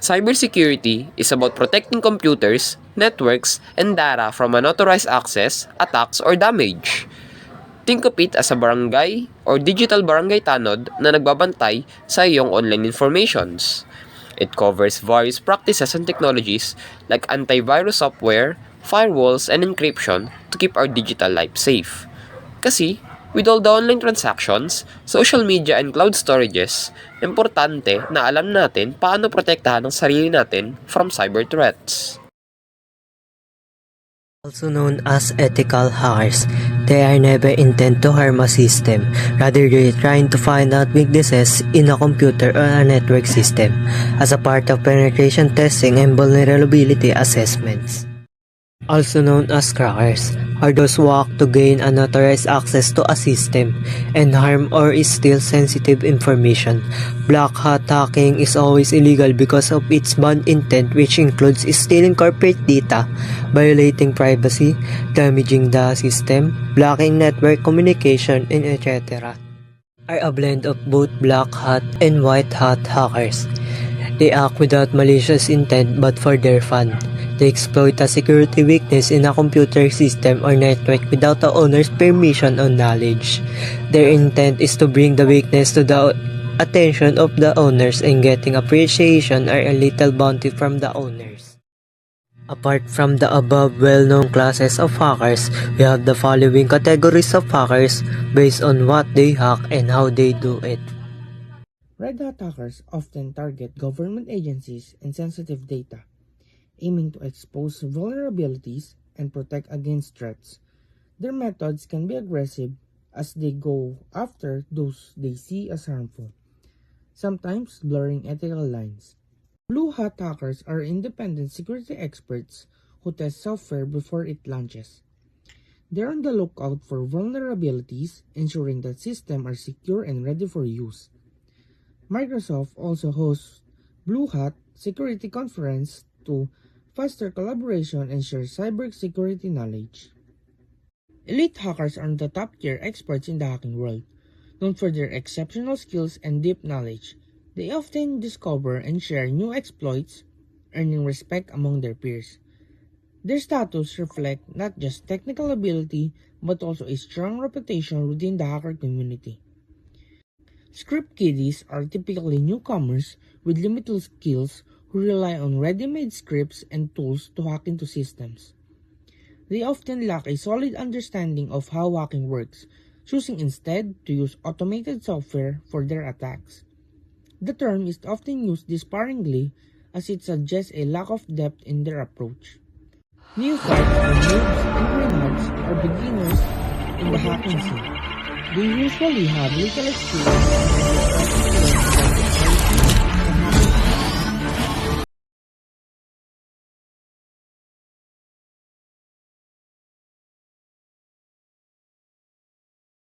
Cybersecurity is about protecting computers, networks, and data from unauthorized access, attacks, or damage. Think of it as a barangay or digital barangay tanod na nagbabantay sa iyong online informations. It covers various practices and technologies like antivirus software, firewalls, and encryption to keep our digital life safe. Kasi, with all the online transactions, social media and cloud storages, importante na alam natin paano protektahan ang sarili natin from cyber threats. Also known as ethical hackers, they are never intent to harm a system. Rather, they're trying to find out weaknesses in a computer or a network system as a part of penetration testing and vulnerability assessments. Also known as crackers, are those who act to gain unauthorized access to a system and harm or steal sensitive information. Black hat hacking is always illegal because of its bad intent, which includes stealing corporate data, violating privacy, damaging the system, blocking network communication, and etc. Are a blend of both black hat and white hat hackers. They act without malicious intent but for their fun. They exploit a security weakness in a computer system or network without the owner's permission or knowledge. Their intent is to bring the weakness to the attention of the owners and getting appreciation or a little bounty from the owners. Apart from the above well-known classes of hackers, we have the following categories of hackers based on what they hack and how they do it. Red hat hackers often target government agencies and sensitive data, aiming to expose vulnerabilities and protect against threats. Their methods can be aggressive as they go after those they see as harmful, sometimes blurring ethical lines. Blue hat hackers are independent security experts who test software before it launches. They're on the lookout for vulnerabilities, ensuring that systems are secure and ready for use. Microsoft also hosts Blue Hat Security Conference to foster collaboration and share cybersecurity knowledge. Elite hackers are the top-tier experts in the hacking world. Known for their exceptional skills and deep knowledge, they often discover and share new exploits, earning respect among their peers. Their status reflects not just technical ability but also a strong reputation within the hacker community. Script kiddies are typically newcomers with limited skills who rely on ready-made scripts and tools to hack into systems. They often lack a solid understanding of how hacking works, choosing instead to use automated software for their attacks. The term is often used disparagingly as it suggests a lack of depth in their approach. Neophytes or noobs and greenhorns are beginners in the hacking scene. They usually have little experience